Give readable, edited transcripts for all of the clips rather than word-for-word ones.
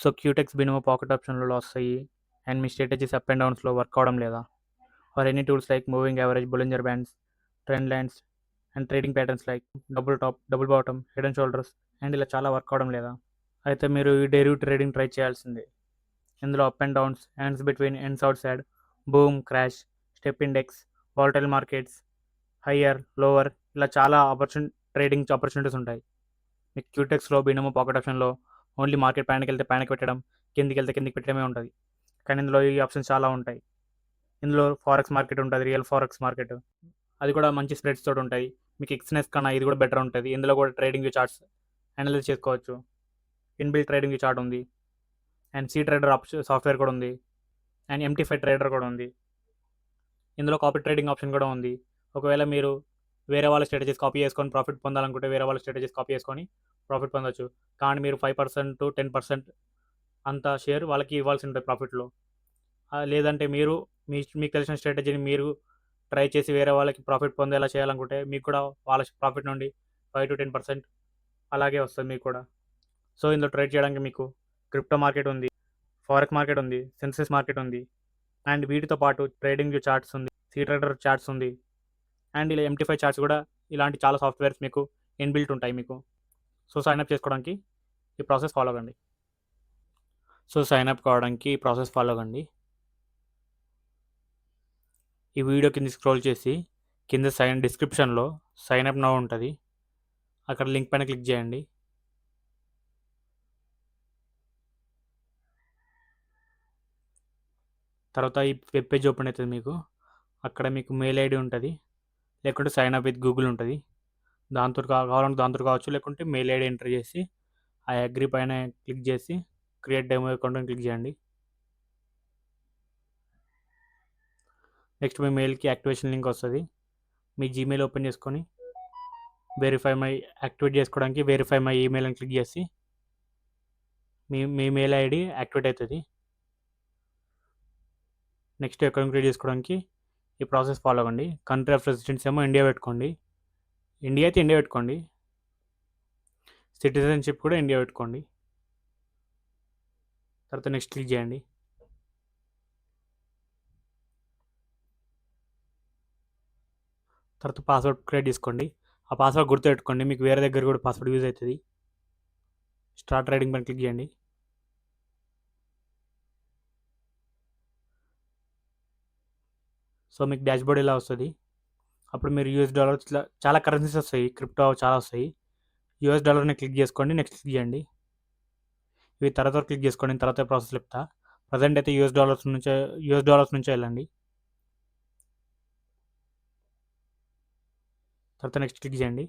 So Qtex Binomo pocket ఆప్షన్లో loss అయ్యి and మీ స్ట్రాటజీస్ అప్ అండ్ డౌన్స్లో వర్క్ అవడం లేదా? Or any tools like moving average, Bollinger bands, trend lines and trading patterns like double top, double bottom, head and shoulders and ఇలా చాలా work అవడం లేదా? అయితే మీరు ఈ డెరివ్ ట్రేడింగ్ ట్రై చేయాల్సిందే. ఇందులో up and downs, hands between, ends out side, boom, crash, step index, volatile markets, higher, lower ఇలా చాలా ట్రేడింగ్ ఆపర్చునిటీస్ ఉంటాయి. మీకు క్యూటెక్స్లో బినోమో పాకెట్ ఆప్షన్లో ఓన్లీ మార్కెట్ పైనకి వెళ్తే పైనకి పెట్టడం, కిందికి వెళ్తే కిందికి పెట్టడమే ఉంటుంది. కానీ ఇందులో ఈ ఆప్షన్స్ చాలా ఉంటాయి. ఇందులో ఫారెక్స్ మార్కెట్ ఉంటుంది, రియల్ ఫారెక్స్ మార్కెట్. అది కూడా మంచి స్ప్రెడ్స్ తోటి ఉంటాయి. మీకు ఎక్స్నెస్ కన్నా ఇది కూడా బెటర్ ఉంటుంది. ఇందులో కూడా ట్రేడింగ్ చార్ట్స్ అనలైజ్ చేసుకోవచ్చు. ఇన్బిల్ట్ ట్రేడింగ్ చార్ట్ ఉంది అండ్ సీ ట్రేడర్ సాఫ్ట్వేర్ కూడా ఉంది అండ్ MT5 ట్రేడర్ కూడా ఉంది. ఇందులో కాపీ ట్రేడింగ్ ఆప్షన్ కూడా ఉంది. ఒకవేళ మీరు వేరే వాళ్ళ స్ట్రాటజీస్ కాపీ చేసుకొని ప్రాఫిట్ పొందాలనుకుంటే వేరే వాళ్ళ స్ట్రాటజీస్ కాపీ చేసుకొని ప్రాఫిట్ పొందొచ్చు. కానీ మీరు 5% టు 10% అంత షేర్ వాళ్ళకి ఇవ్వాల్సి ఉంటుంది ప్రాఫిట్లో. లేదంటే మీరు మీకు తెలిసిన స్ట్రాటజీని మీరు ట్రై చేసి వేరే వాళ్ళకి ప్రాఫిట్ పొందేలా చేయాలనుకుంటే మీకు కూడా వాళ్ళ ప్రాఫిట్ నుండి 5 to 10% అలాగే వస్తుంది మీకు కూడా. సో ఇందులో ట్రేడ్ చేయడానికి మీకు క్రిప్టో మార్కెట్ ఉంది, ఫారెక్స్ మార్కెట్ ఉంది, సెన్సెస్ మార్కెట్ ఉంది అండ్ వీటితో పాటు ట్రేడింగ్ చార్ట్స్ ఉంది, సీ ట్రేడర్ చార్ట్స్ ఉంది అండ్ ఇలా MT5 చార్ట్స్ కూడా. ఇలాంటి చాలా సాఫ్ట్వేర్స్ మీకు ఇన్బిల్ట్ ఉంటాయి మీకు. సో సైన్ అప్ చేసుకోవడానికి ఈ ప్రాసెస్ ఫాలో అవ్వండి. సో సైన్ అప్ కావడానికి ఈ ప్రాసెస్ ఫాలో అవ్వండి. ఈ వీడియో కింద స్క్రోల్ చేసి కింద డిస్క్రిప్షన్లో సైన్ అప్ నౌ ఉంటుంది. అక్కడ లింక్ పైన క్లిక్ చేయండి. తర్వాత ఈ వెబ్ పేజ్ ఓపెన్ అవుతుంది మీకు. అక్కడ మీకు మెయిల్ ఐడి ఉంటుంది, లేకుంటే సైన్ అప్ విత్ గూగుల్ ఉంటుంది. కావాలంటే దాంతో కావచ్చు, లేకుంటే మెయిల్ ఐడి ఎంటర్ చేసి ఆ అగ్రీ పైన క్లిక్ చేసి క్రియేట్ డెమో అకౌంట్ అని క్లిక్ చేయండి. నెక్స్ట్ మీ మెయిల్కి యాక్టివేషన్ లింక్ వస్తుంది. మీ జీమెయిల్ ఓపెన్ చేసుకొని యాక్టివేట్ చేసుకోవడానికి వెరిఫై మై ఈమెయిల్ అని క్లిక్ చేసి మీ మెయిల్ ఐడి యాక్టివేట్ అవుతుంది. నెక్స్ట్ అకౌంట్ క్రియేట్ చేసుకోవడానికి ఈ ప్రాసెస్ ఫాలో అవ్వండి. కంట్రీ ఆఫ్ రెసిడెన్స్ ఏమో ఇండియా పెట్టుకోండి. ఇండియా అయితే ఇండియా పెట్టుకోండి. సిటిజన్షిప్ కూడా ఇండియా పెట్టుకోండి. తర్వాత నెక్స్ట్ క్లిక్ చేయండి. తర్వాత పాస్వర్డ్ క్రియేట్ చేసుకోండి. ఆ పాస్వర్డ్ గుర్తుపెట్టుకోండి, మీకు వేరే దగ్గర కూడా పాస్వర్డ్ యూజ్ అవుతుంది. స్టార్ట్ ట్రేడింగ్ పైన క్లిక్ చేయండి. సో మీకు డాష్బోర్డ్ ఇలా వస్తుంది. అప్పుడు మీరు US$ ఇట్లా చాలా కరెన్సీస్ వస్తాయి, క్రిప్టో చాలా వస్తాయి. US$ క్లిక్ చేసుకోండి. నెక్స్ట్ క్లిక్ చేయండి. ఇవి తర్వాత క్లిక్ చేసుకోండి, తర్వాత ప్రాసెస్ చెప్తా. ప్రజెంట్ అయితే US$ నుంచే వెళ్ళండి. తర్వాత నెక్స్ట్ క్లిక్ చేయండి.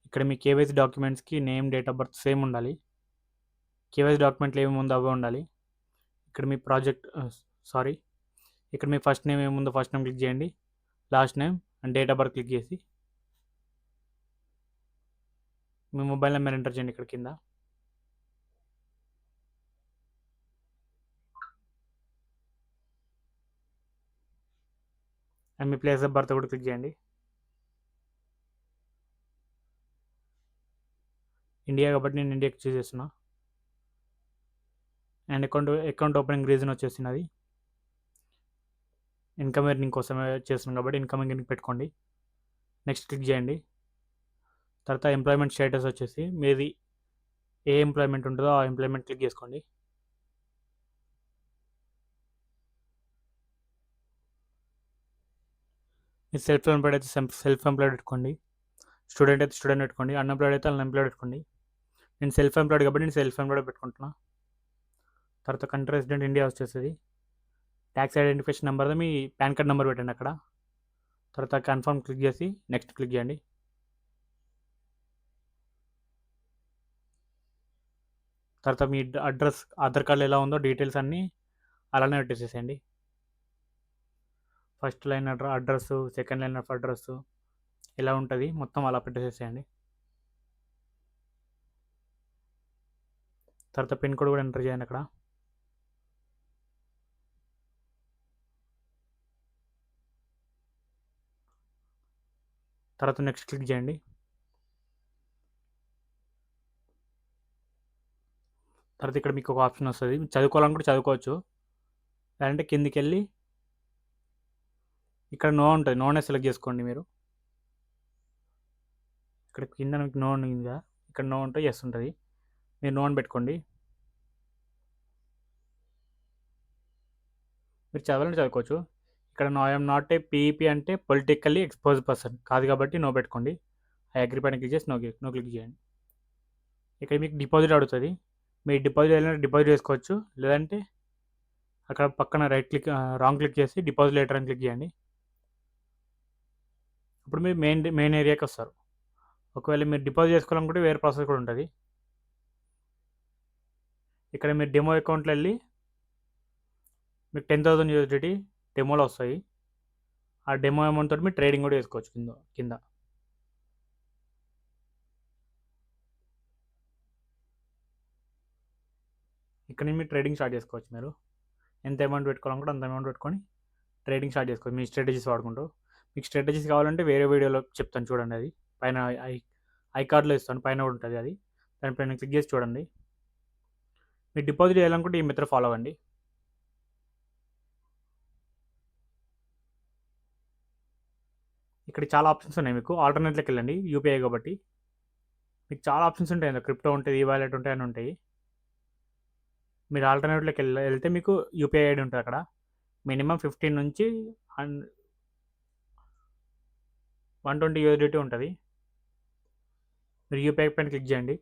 ఇక్కడ మీ కేవైసీ డాక్యుమెంట్స్కి name, date of birth same ఉండాలి. కేవైసీ డాక్యుమెంట్లు ఏమి ఉందో అవే ఉండాలి. ఇక్కడ మీ సారీ, ఇక్కడ మీ ఫస్ట్ నేమ్ ఏముందో ఫస్ట్ నేమ్ క్లిక్ చేయండి. Last name and date of birth click చేసి మీ మొబైల్ నెంబర్ ఎంటర్ చేయండి ఇక్కడ కింద. అండ్ మీ ప్లేస్ ఆఫ్ బర్త్ కూడా క్లిక్ చేయండి. ఇండియా కాబట్టి నేను ఇండియాకి చూస్ చేస్తున్నా. అండ్ అకౌంట్ ఓపెనింగ్ రీజన్ వచ్చేసినది ఇన్కమ్ ఎర్నింగ్ కోసమే చేస్తున్నాం కాబట్టి ఇన్కమ్ ఎర్నింగ్ పెట్టుకోండి. నెక్స్ట్ క్లిక్ చేయండి. తర్వాత ఎంప్లాయ్మెంట్ స్టేటస్ వచ్చేసి మీది ఏ ఎంప్లాయ్మెంట్ ఉంటుందో ఆ ఎంప్లాయ్మెంట్ క్లిక్ చేసుకోండి. మీరు సెల్ఫ్ ఎంప్లాయిడ్ అయితే సెల్ఫ్ ఎంప్లాయిడ్ పెట్టుకోండి. స్టూడెంట్ అయితే స్టూడెంట్ పెట్టుకోండి. అన్ఎంప్లాయిడ్ అయితే అన్ఎంప్లాయిడ్ పెట్టుకోండి. నేను సెల్ఫ్ ఎంప్లాయిడ్ కాబట్టి నేను సెల్ఫ్ ఎంప్లాయిడ్ పెట్టుకుంటున్నా. తర్వాత కంట్రీ రెసిడెంట్ ఇండియా వచ్చేస్తుంది. ట్యాక్స్ ఐడెంటిఫికేషన్ నెంబర్ మీ పాన్ కార్డ్ నెంబర్ పెట్టండి అక్కడ. తర్వాత కన్ఫర్మ్ క్లిక్ చేసి నెక్స్ట్ క్లిక్ చేయండి. తర్వాత మీ అడ్రస్ ఆధార్ కార్డులో ఎలా ఉందో డీటెయిల్స్ అన్నీ అలానే పెట్టేసేసేయండి. First line address, second line of address ఇలా ఉంటుంది, మొత్తం అలా పెట్టేసేసేయండి. తర్వాత పిన్ కోడ్ కూడా ఎంటర్ చేయండి అక్కడ. తర్వాత నెక్స్ట్ క్లిక్ చేయండి. తర్వాత ఇక్కడ మీకు ఒక ఆప్షన్ వస్తుంది, చదువుకోవాలనుకుంటే చదువుకోవచ్చు. లేదంటే కిందికెళ్ళి ఇక్కడ నో ఉంటుంది, నోనే సెలెక్ట్ చేసుకోండి మీరు. ఇక్కడ కింద మీకు నో ఉంది కదా, ఇక్కడ నో ఉంటే ఎస్ ఉంటుంది, మీరు నో అని పెట్టుకోండి. మీరు చదవాలంటే చదువుకోవచ్చు. ఇక్కడ no I'm not a PEP అంటే పొలిటికల్లీ ఎక్స్పోజ్ పర్సన్ కాదు కాబట్టి నో పెట్టుకోండి. ఐ అగ్రీ పైన క్లిక్ చేసి నో క్లిక్ చేయండి. ఇక్కడ మీకు డిపాజిట్ అడుగుతుంది, మీరు డిపాజిట్ అయినా డిపాజిట్ చేసుకోవచ్చు. లేదంటే అక్కడ పక్కన రాంగ్ క్లిక్ చేసి డిపాజిట్ లేటర్ అని క్లిక్ చేయండి. ఇప్పుడు మీరు మెయిన్ ఏరియాకి వస్తారు. ఒకవేళ మీరు డిపాజిట్ చేసుకోవాలనుకుంటే వేరే ప్రాసెస్ కూడా ఉంటుంది. ఇక్కడ మీరు డెమో అకౌంట్లో వెళ్ళి మీకు 10,000 USDT డెమోలో వస్తాయి. ఆ డెమో అమౌంట్ తోటి మీరు ట్రేడింగ్ కూడా చేసుకోవచ్చు కింద. ఇక్కడ మీరు ట్రేడింగ్ స్టార్ట్ చేసుకోవచ్చు. మీరు ఎంత అమౌంట్ పెట్టుకోవాలనుకుంటే అంత అమౌంట్ పెట్టుకొని ట్రేడింగ్ స్టార్ట్ చేసుకోవచ్చు మీ స్ట్రాటజీస్ వాడుకుంటూ. మీకు స్ట్రాటజీస్ కావాలంటే వేరే వీడియోలో చెప్తాను చూడండి, అది పైన ఐ కార్డ్లో ఇస్తాను, పైన కూడా ఉంటుంది అది, దానిపైన క్లిక్ చేసి చూడండి. మీరు డిపాజిట్ చేయాలనుకుంటే ఈ మెథడ్ ఫాలో అవ్వండి. ఇక్కడ చాలా ఆప్షన్స్ ఉన్నాయి, మీకు ఆల్టర్నేట్లోకి వెళ్ళండి. యూపీఐ కాబట్టి మీకు చాలా ఆప్షన్స్ ఉంటాయి, క్రిప్టో ఉంటుంది, ఈ వాలెట్ ఉంటాయి అని ఉంటాయి. మీరు ఆల్టర్నేట్లోకి వెళ్తే మీకు యూపీఐ ఐడి ఉంటుంది. అక్కడ మినిమం 15 నుంచి 120 USDT ఉంటుంది. మీరు యూపీఐ పైన క్లిక్ చేయండి.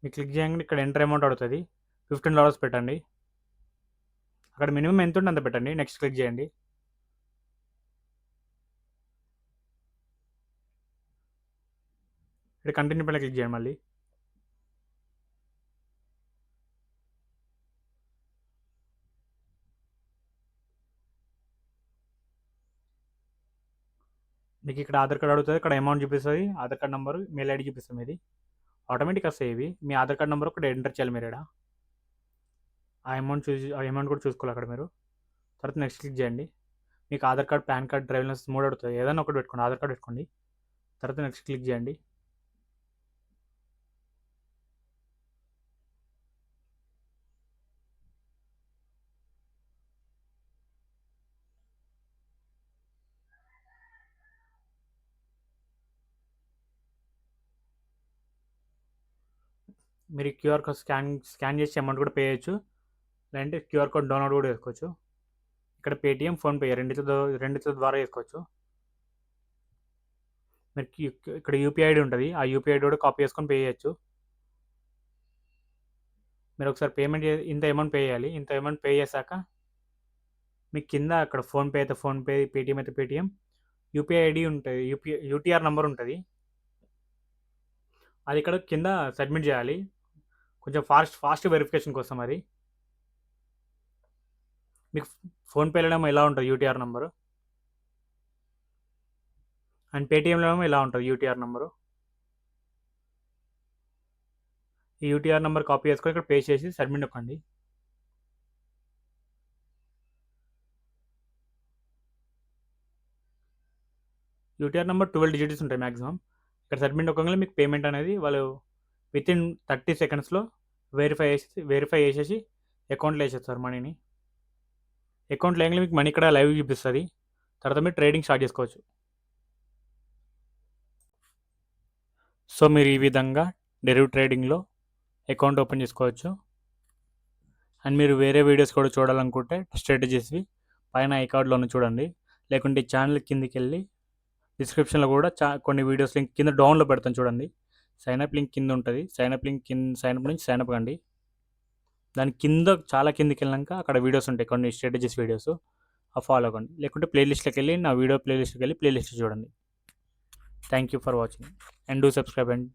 మీరు క్లిక్ చేయగానే ఇక్కడ ఎంటర్ అమౌంట్ అడుగుతుంది, $15 పెట్టండి. అక్కడ మినిమం ఎంత ఉంటే అంత పెట్టండి. నెక్స్ట్ క్లిక్ చేయండి. ఇక్కడ కంటిన్యూ పైన క్లిక్ చేయండి. మళ్ళీ మీకు ఇక్కడ ఆధార్ కార్డ్ అడుగుతుంది, ఇక్కడ అమౌంట్ చూపిస్తుంది, Aadhaar card number, mail ID చూపిస్తుంది. ఇది ఆటోమేటిక్ వస్తాయి ఇవి. మీ ఆధార్ కార్డ్ నెంబర్ ఒకటి ఎంటర్ చేయాలి మీరు. ఇక్కడ ఆ అమౌంట్ కూడా చూసుకోవాలి అక్కడ మీరు. తర్వాత నెక్స్ట్ క్లిక్ చేయండి. మీకు Aadhaar card, PAN card, driving licence 3 అడుగుతుంది, ఏదైనా ఒకటి పెట్టుకోండి, ఆధార్ కార్డ్ పెట్టుకోండి. తర్వాత నెక్స్ట్ క్లిక్ చేయండి. మీరు క్యూఆర్ కోడ్ స్కాన్ చేసి అమౌంట్ కూడా పే చేయొచ్చు. లేదంటే క్యూఆర్ కోడ్ డౌన్లోడ్ కూడా చేసుకోవచ్చు. ఇక్కడ పేటిఎం, ఫోన్పే రెండిట్లో ద్వారా చేసుకోవచ్చు. మీరు ఇక్కడ యూపీఐ ఐడి ఉంటుంది, ఆ యూపీఐ ఐడి కూడా కాపీ చేసుకొని పే చేయొచ్చు. మీరు ఒకసారి పేమెంట్ ఇంత అమౌంట్ పే చేయాలి. ఇంత అమౌంట్ పే చేశాక మీకు కింద అక్కడ ఫోన్పే అయితే ఫోన్పే, పేటిఎం అయితే పేటిఎం, యూపీఐ ఐడి ఉంటుంది, యూటీఆర్ నెంబర్ ఉంటుంది, అది ఇక్కడ కింద సబ్మిట్ చేయాలి. కొంచెం ఫాస్ట్ వెరిఫికేషన్ కోసం. అది మీకు ఫోన్పేలో ఏమో ఇలా ఉంటుంది యూటీఆర్ నెంబరు, అండ్ పేటిఎంలో ఏమో ఇలా ఉంటుంది యూటీఆర్ నెంబరు. ఈ యూటీఆర్ నెంబర్ కాపీ చేసుకొని ఇక్కడ పే చేసి సబ్మిట్ నొక్కండి. యూటీఆర్ నెంబర్ 12 డిజిట్స్ ఉంటాయి మ్యాక్సిమం. ఇక్కడ సబ్మిట్ నొక్కగానే మీకు పేమెంట్ అనేది వాళ్ళు వితిన్ 30 సెకండ్స్లో వెరిఫై చేసేసి అకౌంట్లో వేసేస్తారు మనీని. అకౌంట్లో వేయగానే మీకు మనీ ఇక్కడ లైవ్ చూపిస్తుంది. తర్వాత మీరు ట్రేడింగ్ స్టార్ట్ చేసుకోవచ్చు. సో మీరు ఈ విధంగా డెరివ్ ట్రేడింగ్లో అకౌంట్ ఓపెన్ చేసుకోవచ్చు. అండ్ మీరు వేరే వీడియోస్ కూడా చూడాలనుకుంటే స్ట్రాటజీస్వి పైన ఐ కార్డ్లోనే చూడండి. లేకుంటే ఛానల్ కిందికి వెళ్ళి డిస్క్రిప్షన్లో కూడా కొన్ని వీడియోస్ లింక్ కింద డౌన్లో పెడతాను చూడండి. సైనప్ లింక్ కింద ఉంటుంది, సైనప్ లింక్ సైనప్ నుంచి సైనప్ కండి. దాని కింద చాలా కిందికి వెళ్ళాక అక్కడ వీడియోస్ ఉంటాయి, కొన్ని స్ట్రాటజీస్ వీడియోస్, ఆ ఫాలో కండి. లేకుంటే ప్లేలిస్ట్లోకి వెళ్ళి నా వీడియో ప్లేలిస్ట్కి వెళ్ళి ప్లేలిస్ట్ చూడండి. Thank you for watching and do subscribe and